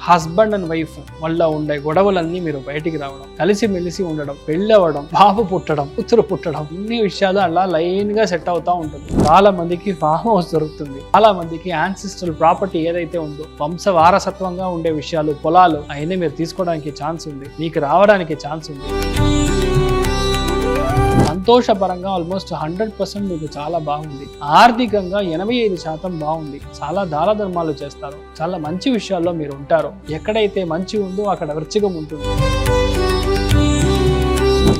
Husband and wife వల్ల ఉండే గొడవలన్నీ మీరు బయటికి రావడం, కలిసిమెలిసి ఉండడం, పెళ్ళవడం, బాబు పుట్టడం, కూతురు పుట్టడం, అన్ని విషయాలు అలా లైన్ గా సెట్ అవుతా ఉంటుంది. చాలా మందికి ఫామ్ హౌస్ దొరుకుతుంది. చాలా మందికి యాన్సిస్ట్రల్ ప్రాపర్టీ ఏదైతే ఉందో వంశ వారసత్వంగా ఉండే విషయాలు, పొలాలు అవన్నీ మీరు తీసుకోవడానికి ఛాన్స్ ఉంది, మీకు రావడానికి ఛాన్స్ ఉంది. సంతోషపరంగా ఆల్మోస్ట్ 100% మీకు చాలా బాగుంది. ఆర్థికంగా 85% బాగుంది. చాలా దాన ధర్మాలు చేస్తారు. చాలా మంచి విషయాల్లో మీరు ఉంటారు. ఎక్కడైతే మంచి ఉందో అక్కడ వృచ్చికం ఉంటుంది.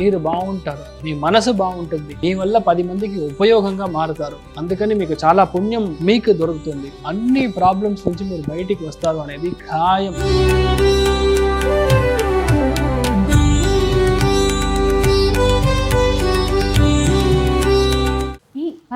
మీరు బాగుంటారు, మీ మనసు బాగుంటుంది, మీ వల్ల 10 మందికి ఉపయోగంగా మారుతారు. అందుకని మీకు చాలా పుణ్యం మీకు దొరుకుతుంది. అన్ని ప్రాబ్లమ్స్ నుంచి మీరు బయటికి వస్తారు అనేది ఖాయం.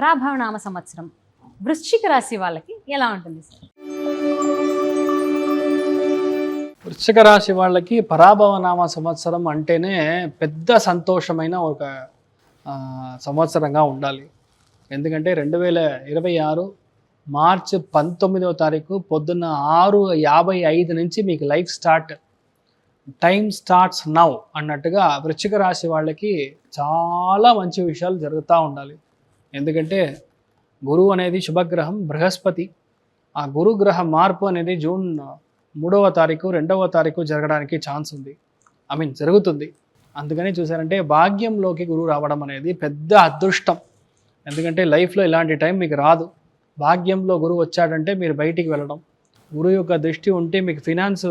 పరాభవనామ సంవత్సరం వృశ్చిక రాశి వాళ్ళకి ఎలా ఉంటుంది సార్? వృశ్చిక రాశి వాళ్ళకి పరాభవనామ సంవత్సరం అంటేనే పెద్ద సంతోషమైన ఒక సంవత్సరంగా ఉండాలి. ఎందుకంటే 2026 మార్చి 19వ తారీఖు పొద్దున్న 6:55 నుంచి మీకు life start, time starts now అన్నట్టుగా వృశ్చిక రాశి వాళ్ళకి చాలా మంచి విషయాలు జరుగుతూ ఉండాలి. ఎందుకంటే గురువు అనేది శుభగ్రహం, బృహస్పతి. ఆ గురుగ్రహ మార్పు అనేది జూన్ 3వ తారీఖు 2వ తారీఖు జరగడానికి ఛాన్స్ ఉంది, జరుగుతుంది. అందుకని చూసారంటే భాగ్యంలోకి గురువు రావడం అనేది పెద్ద అదృష్టం. ఎందుకంటే లైఫ్లో ఇలాంటి టైం మీకు రాదు. భాగ్యంలో గురువు వచ్చాడంటే మీరు బయటికి వెళ్ళడం, గురువు యొక్క దృష్టి ఉంటే మీకు ఫినాన్స్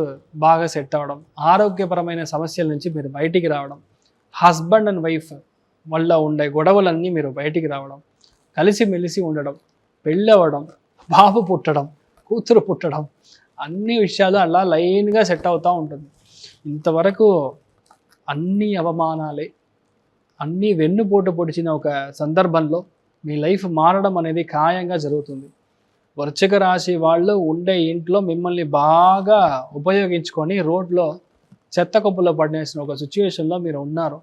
బాగా సెట్ అవ్వడం, ఆరోగ్యపరమైన సమస్యల నుంచి మీరు బయటికి రావడం, హస్బెండ్ అండ్ వైఫ్ వల్ల ఉండే గొడవలన్నీ మీరు బయటికి రావడం, కలిసిమెలిసి ఉండడం, పెళ్ళవడం, బాబు పుట్టడం, కూతురు పుట్టడం, అన్ని విషయాలు అలా లైన్గా సెట్ అవుతూ ఉంటుంది. ఇంతవరకు అన్ని అవమానాలే, అన్నీ వెన్నుపోటు పొడిచిన ఒక సందర్భంలో మీ లైఫ్ మారడం అనేది ఖాయంగా జరుగుతుంది. వృశ్చిక రాశి వాళ్ళు ఉండే ఇంట్లో మిమ్మల్ని బాగా ఉపయోగించుకొని రోడ్లో చెత్త కుప్పలో పడేసిన ఒక సిచ్యువేషన్లో మీరు ఉన్నారు.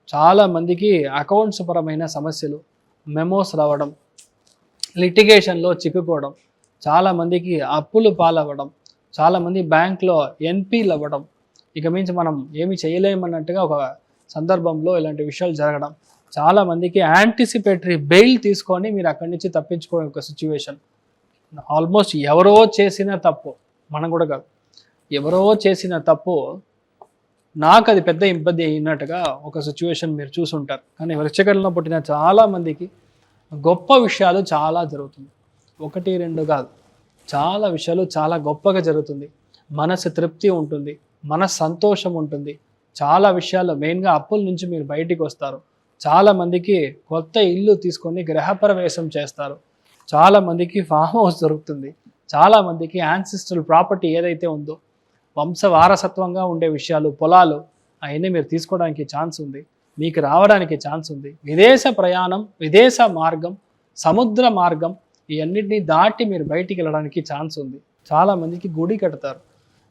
చాలామందికి అకౌంట్స్ పరమైన సమస్యలు, మెమోస్ రావడం, లిటిగేషన్లో చిక్కుకోవడం, చాలామందికి అప్పులు పాలవ్వడం, చాలామంది బ్యాంక్లో ఎన్పీలు అవ్వడం, ఇక మించి మనం ఏమి చేయలేమన్నట్టుగా ఒక సందర్భంలో ఇలాంటి విషయాలు జరగడం, చాలామందికి యాంటిసిపేటరీ బెయిల్ తీసుకొని మీరు అక్కడి నుంచి తప్పించుకోవడం ఒక సిచ్యువేషన్. ఆల్మోస్ట్ ఎవరో చేసిన తప్పు, మనం కూడా కాదు, ఎవరో చేసిన తప్పు నాకు అది పెద్ద ఇబ్బంది అయినట్టుగా ఒక సిచ్యువేషన్ మీరు చూసుంటారు. కానీ వృశ్చికంలో పుట్టిన చాలామందికి గొప్ప విషయాలు చాలా జరుగుతుంది. 1, 2 కాదు, చాలా విషయాలు చాలా గొప్పగా జరుగుతుంది. మనసు తృప్తి ఉంటుంది, మనసు సంతోషం ఉంటుంది. చాలా విషయాలు మెయిన్గా అప్పుల నుంచి మీరు బయటికి వస్తారు. చాలామందికి కొత్త ఇల్లు తీసుకొని గృహప్రవేశం చేస్తారు. చాలామందికి ఫామ్ హౌస్ దొరుకుతుంది. చాలామందికి యాన్సిస్ట్రల్ ప్రాపర్టీ ఏదైతే ఉందో వంశ వారసత్వంగా ఉండే విషయాలు, పొలాలు అవన్నీ మీరు తీసుకోవడానికి ఛాన్స్ ఉంది, మీకు రావడానికి ఛాన్స్ ఉంది. విదేశ ప్రయాణం, విదేశ మార్గం, సముద్ర మార్గం ఇవన్నిటిని దాటి మీరు బయటికి వెళ్ళడానికి ఛాన్స్ ఉంది. చాలామందికి గుడి కడతారు.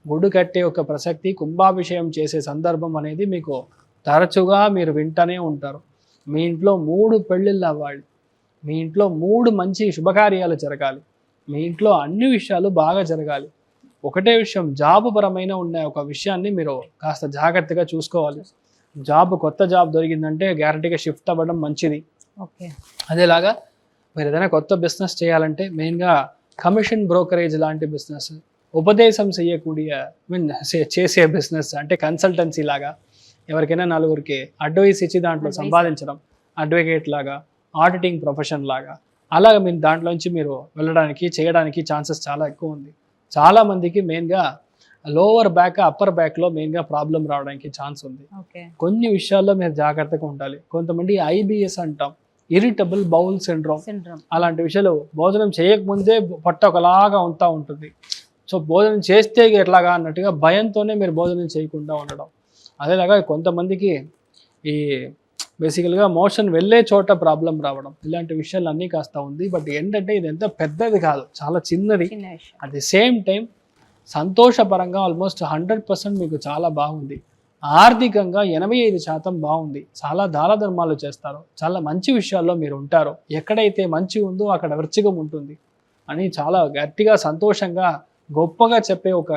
గుడి కట్టే ఒక ప్రసక్తి, కుంభాభిషేకం చేసే సందర్భం అనేది మీకు తరచుగా మీరు వింటూనే ఉంటారు. మీ ఇంట్లో 3 పెళ్ళిళ్ళు అవ్వాలి, మీ ఇంట్లో 3 మంచి శుభకార్యాలు జరగాలి, మీ ఇంట్లో అన్ని విషయాలు బాగా జరగాలి. ఒకటే విషయం, జాబ్ పరమైన ఉన్న ఒక విషయాన్ని మీరు కాస్త జాగ్రత్తగా చూసుకోవాలి. జాబ్, కొత్త జాబ్ దొరికిందంటే గ్యారంటీగా షిఫ్ట్ అవ్వడం మంచిది. ఓకే. అదేలాగా మీరు ఏదైనా కొత్త బిజినెస్ చేయాలంటే మెయిన్గా కమిషన్ బ్రోకరేజ్ లాంటి బిజినెస్, ఉపదేశం చేసే బిజినెస్ అంటే కన్సల్టెన్సీ లాగా, ఎవరికైనా 4గురికి అడ్వైస్ ఇచ్చి దాంట్లో సంపాదించడం, అడ్వకేట్ లాగా, ఆడిటింగ్ ప్రొఫెషన్ లాగా, అలాగ మీరు దాంట్లోంచి మీరు వెళ్ళడానికి, చేయడానికి ఛాన్సెస్ చాలా ఎక్కువ ఉంది. చాలామందికి మెయిన్గా లోవర్ బ్యాక్, అప్పర్ బ్యాక్లో మెయిన్గా ప్రాబ్లం రావడానికి ఛాన్స్ ఉంది. కొన్ని విషయాల్లో మీరు జాగ్రత్తగా ఉండాలి. కొంతమంది IBS అంటాం, ఇరిటబుల్ బౌల్ సిండ్రోమ్, అలాంటి విషయాలు భోజనం చేయకముందే పొట్ట ఒకలాగా ఉంటుంది. సో భోజనం చేస్తే ఎట్లాగా అన్నట్టుగా భయంతోనే మీరు భోజనం చేయకుండా ఉండడం. అదేలాగా కొంతమందికి ఈ బేసికల్గా మోషన్ వెళ్ళే చోట ప్రాబ్లం రావడం, ఇలాంటి విషయాలు అన్నీ కాస్త ఉంది. బట్ ఏంటంటే ఇది ఎంత పెద్దది కాదు, చాలా చిన్నది. అట్ ది సేమ్ టైం సంతోషపరంగా ఆల్మోస్ట్ 100% మీకు చాలా బాగుంది. ఆర్థికంగా 85% బాగుంది. చాలా దాన ధర్మాలు చేస్తారు. చాలా మంచి విషయాల్లో మీరు ఉంటారు. ఎక్కడైతే మంచి ఉందో అక్కడ వృచ్చికం ఉంటుంది అని చాలా గట్టిగా సంతోషంగా గొప్పగా చెప్పే ఒక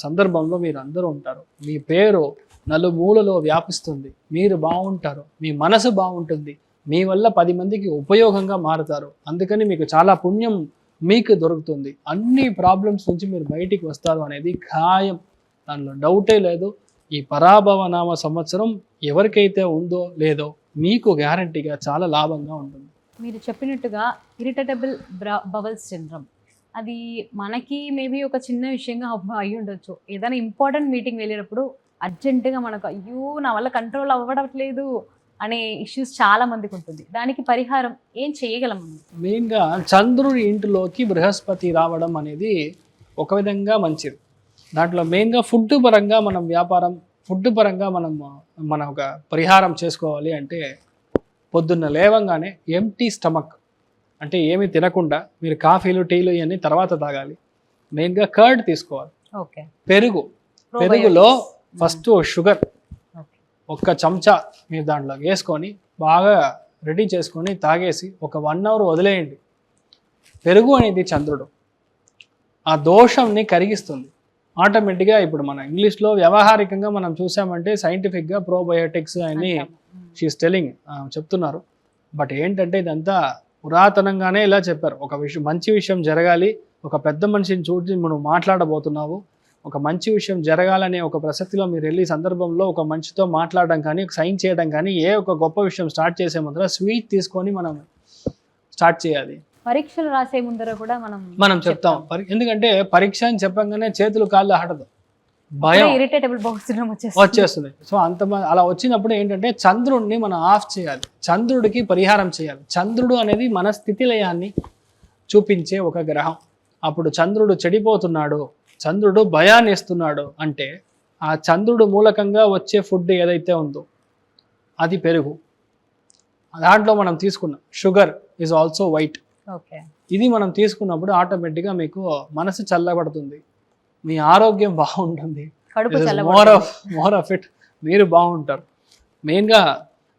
సందర్భంలో మీరు అందరూ ఉంటారు. మీ పేరు నలుమూలలో వ్యాపిస్తుంది. మీరు బాగుంటారు, మీ మనసు బాగుంటుంది, మీ వల్ల 10 మందికి ఉపయోగంగా మారుతారు. అందుకని మీకు చాలా పుణ్యం మీకు దొరుకుతుంది. అన్ని ప్రాబ్లమ్స్ నుంచి మీరు బయటికి వస్తారు అనేది ఖాయం, దానిలో డౌటే లేదు. ఈ పరాభవ నామ సంవత్సరం ఎవరికైతే ఉందో లేదో మీకు గ్యారంటీగా చాలా లాభంగా ఉంటుంది. మీరు చెప్పినట్టుగా ఇరిటేటబుల్ బవల్ సిండ్రోమ్ అది మనకి మేబీ ఒక చిన్న విషయంగా అయ్యి ఉండొచ్చు. ఏదైనా ఇంపార్టెంట్ మీటింగ్ వెళ్ళేటప్పుడు అర్జెంటుగా మనకు అయ్యో నా వల్ల కంట్రోల్ అవ్వట్లేదు అనే ఇష్యూస్ చాలా మందికి ఉంటుంది. దానికి పరిహారం ఏం చేయగలం? మెయిన్గా చంద్రుడి ఇంటిలోకి బృహస్పతి రావడం అనేది ఒక విధంగా మంచిది. దాంట్లో మెయిన్గా ఫుడ్ పరంగా మనం వ్యాపారం, ఫుడ్ పరంగా మన ఒక పరిహారం చేసుకోవాలి అంటే పొద్దున్న లేవంగానే ఎంటీ స్టమక్ అంటే ఏమీ తినకుండా మీరు కాఫీలు టీలు ఇవన్నీ తర్వాత తాగాలి. మెయిన్గా కర్డ్ తీసుకోవాలి. ఓకే. పెరుగులో ఫస్ట్ షుగర్ ఒక్క చెంచా మీరు దాంట్లో వేసుకొని బాగా రెడీ చేసుకొని తాగేసి ఒక 1 అవర్ వదిలేయండి. పెరుగు అనేది చంద్రుడు, ఆ దోషంని కరిగిస్తుంది ఆటోమేటిక్గా. ఇప్పుడు మన ఇంగ్లీష్లో వ్యవహారికంగా మనం చూసామంటే సైంటిఫిక్గా ప్రోబయోటిక్స్ అని షీస్ టెలింగ్ చెప్తున్నారు. బట్ ఏంటంటే ఇదంతా పురాతనంగానే ఇలా చెప్పారు. ఒక విషయం, మంచి విషయం జరగాలి, ఒక పెద్ద మనిషిని చూసి మనం మాట్లాడబోతున్నావు, ఒక మంచి విషయం జరగాలనే ఒక ప్రసక్తిలో మీరు వెళ్ళే సందర్భంలో ఒక మనిషితో మాట్లాడడం కానీ, ఒక సైన్ చేయడం కానీ, ఒక గొప్ప విషయం స్టార్ట్ చేసే ముందర స్వీట్ తీసుకొని మనం స్టార్ట్ చేయాలి. పరీక్షలు రాసే ముందర కూడా మనం చెప్తాం. ఎందుకంటే పరీక్ష అని చెప్పంగానే చేతులు కాళ్ళు ఆడదు, భయం, ఇరిటేటబుల్ బౌల్ సిండ్రోమ్ వచ్చేస్తుంది. సో అలా వచ్చినప్పుడు ఏంటంటే చంద్రుడిని మనం ఆఫ్ చేయాలి, చంద్రుడికి పరిహారం చేయాలి. చంద్రుడు అనేది మన స్థితిలయాన్ని చూపించే ఒక గ్రహం. అప్పుడు చంద్రుడు చెడిపోతున్నాడు, చంద్రుడు భయాన్ని ఇస్తున్నాడు అంటే ఆ చంద్రుడు మూలకంగా వచ్చే ఫుడ్ ఏదైతే ఉందో అది పెరుగు. దాంట్లో మనం తీసుకున్న షుగర్ ఈజ్ ఆల్సో వైట్. ఇది మనం తీసుకున్నప్పుడు ఆటోమేటిక్గా మీకు మనసు చల్లబడుతుంది, మీ ఆరోగ్యం బాగుంటుంది, మోర్ ఆఫ్ ఇట్ మీరు బాగుంటారు. మెయిన్గా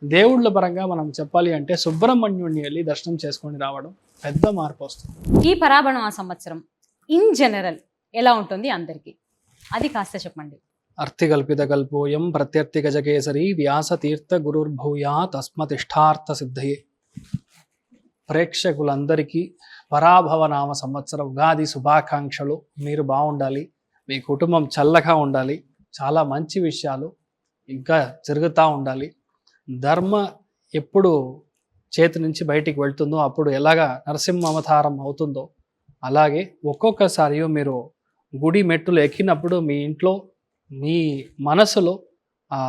దేవుళ్ళ పరంగా మనం చెప్పాలి అంటే సుబ్రహ్మణ్యుడిని వెళ్ళి దర్శనం చేసుకొని రావడం పెద్ద మార్పు వస్తుంది. ఈ పరాభవ సంవత్సరం ఇన్ జనరల్ ఎలా ఉంటుంది అందరికీ, అది కాస్త చెప్పండి. అర్థికల్పిత కల్పోయం ప్రత్యర్థి గజకేసరి వ్యాస తీర్థ గురుర్భూయా తస్మతిష్టార్థ సిద్ధయే. ప్రేక్షకులందరికీ పరాభవ నామ సంవత్సర ఉగాది శుభాకాంక్షలు. మీరు బాగుండాలి, మీ కుటుంబం చల్లగా ఉండాలి, చాలా మంచి విషయాలు ఇంకా జరుగుతూ ఉండాలి. ధర్మ ఎప్పుడు చేతి నుంచి బయటికి వెళ్తుందో అప్పుడు ఎలాగా నరసింహ అవతారం అవుతుందో అలాగే ఒక్కొక్కసారి మీరు గుడి మెట్టులు ఎక్కినప్పుడు మీ ఇంట్లో మీ మనసులో ఆ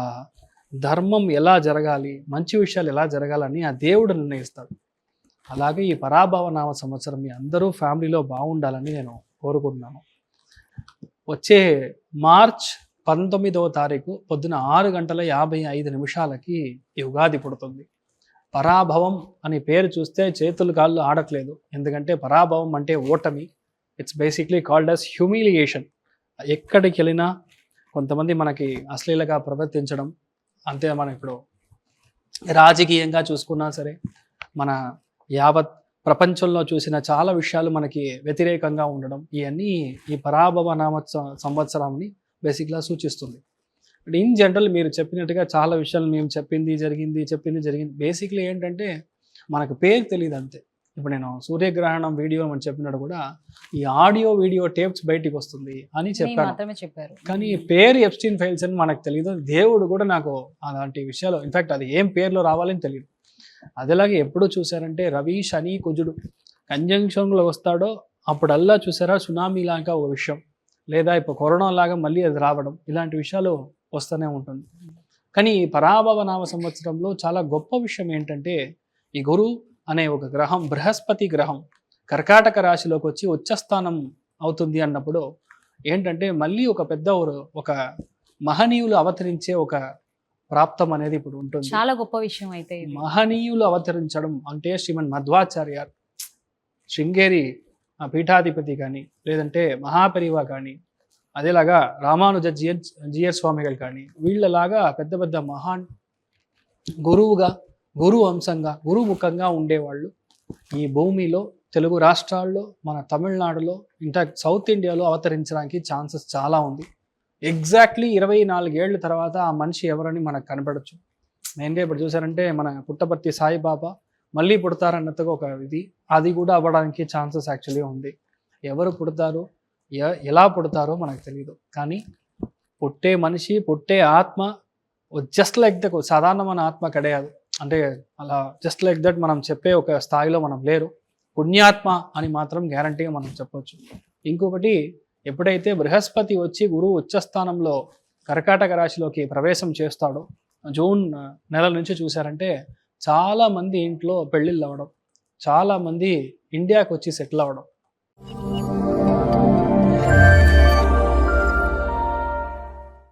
ధర్మం ఎలా జరగాలి, మంచి విషయాలు ఎలా జరగాలని ఆ దేవుడు నిర్ణయిస్తాడు. అలాగే ఈ పరాభవ నామ సంవత్సరం మీ అందరూ ఫ్యామిలీలో బాగుండాలని నేను కోరుకుంటున్నాను. వచ్చే మార్చ్ 19వ తారీఖు పొద్దున 6:55 ఈ ఉగాది పుడుతుంది. పరాభవం అనే పేరు చూస్తే చేతులు కాళ్ళు ఆడట్లేదు, ఎందుకంటే పరాభవం అంటే ఓటమి. It's basically called as humiliation. ఎక్కడికి వెళ్ళినా కొంతమంది మనకి అశ్లీలంగా ప్రవర్తించడం, అంతే మనం ఇప్పుడు రాజకీయంగా చూసుకున్నా సరే, మన యావత్ ప్రపంచంలో చూసిన చాలా విషయాలు మనకి వ్యతిరేకంగా ఉండడం, ఇవన్నీ ఈ పరాభవ నామ సంవత్సరాన్ని బేసిక్గా సూచిస్తుంది. బట్ ఇన్ జనరల్ మీరు చెప్పినట్టుగా చాలా విషయాలు మేము చెప్పింది జరిగింది. బేసిక్లీ ఏంటంటే మనకు పేరు తెలియదు అంతే. ఇప్పుడు నేను సూర్యగ్రహణం వీడియో అని చెప్పినట్టు కూడా ఈ ఆడియో వీడియో టేప్స్ బయటికి వస్తుంది అని చెప్పారు, కానీ పేరు ఎప్స్టీన్ ఫైల్స్ అని మనకు తెలియదు. దేవుడు కూడా నాకు అలాంటి విషయాలు, ఇన్ఫాక్ట్ అది ఏం పేర్లో రావాలని తెలియదు. అదేలాగే ఎప్పుడు చూసారంటే రవి శని కుజుడు కంజంక్షన్లో వస్తాడో అప్పుడల్లా చూసారా సునామీ లాగా ఒక విషయం, లేదా ఇప్పుడు కరోనా లాగా మళ్ళీ అది రావడం, ఇలాంటి విషయాలు వస్తూనే ఉంటుంది. కానీ ఈ పరాభవ నామ సంవత్సరంలో చాలా గొప్ప విషయం ఏంటంటే ఈ గురు అనే ఒక గ్రహం, బృహస్పతి గ్రహం కర్కాటక రాశిలోకి వచ్చి ఉచ్చస్థానం అవుతుంది అన్నప్పుడు ఏంటంటే మళ్ళీ ఒక పెద్ద ఒక మహనీయులు అవతరించే ఒక ప్రాప్తం అనేది ఇప్పుడు ఉంటుంది. చాలా గొప్ప విషయం. అయితే మహనీయులు అవతరించడం అంటే శ్రీమన్ మధ్వాచార్య శృంగేరి పీఠాధిపతి కానీ, లేదంటే మహాపరివా కానీ, అదేలాగా రామానుజ జియర్ స్వామిகள் కానీ, వీళ్ళలాగా పెద్ద పెద్ద మహాన్ గురువుగా, గురు వంశంగా, గురుముఖంగా ఉండేవాళ్ళు ఈ భూమిలో తెలుగు రాష్ట్రాల్లో, మన తమిళనాడులో, ఇన్ఫాక్ట్ సౌత్ ఇండియాలో అవతరించడానికి ఛాన్సెస్ చాలా ఉంది. ఎగ్జాక్ట్లీ 24 ఏళ్ళ తర్వాత ఆ మనిషి ఎవరని మనకు కనపడచ్చు. మెయిన్గా ఇప్పుడు చూసారంటే మన పుట్టపర్తి సాయిబాబా మళ్ళీ పుడతారన్నట్టుగా ఒక ఇది, అది కూడా అవ్వడానికి ఛాన్సెస్ యాక్చువల్లీ ఉంది. ఎవరు పుడతారు, ఎలా పుడతారో మనకు తెలియదు. కానీ పుట్టే మనిషి, పుట్టే ఆత్మ జస్ట్ లైక్ ద సాధారణమైన ఆత్మ కడయాదు. అంటే అలా జస్ట్ లైక్ దట్ మనం చెప్పే ఒక స్థాయిలో మనం లేరు. పుణ్యాత్మ అని మాత్రం గ్యారంటీగా మనం చెప్పొచ్చు. ఇంకొకటి, ఎప్పుడైతే బృహస్పతి వచ్చి గురువు ఉచ్చస్థానంలో కర్కాటక రాశిలోకి ప్రవేశం చేస్తాడో జూన్ నెల నుంచి చూసారంటే చాలామంది ఇంట్లో పెళ్ళిళ్ళు అవ్వడం, చాలామంది ఇండియాకి వచ్చి సెటిల్ అవ్వడం,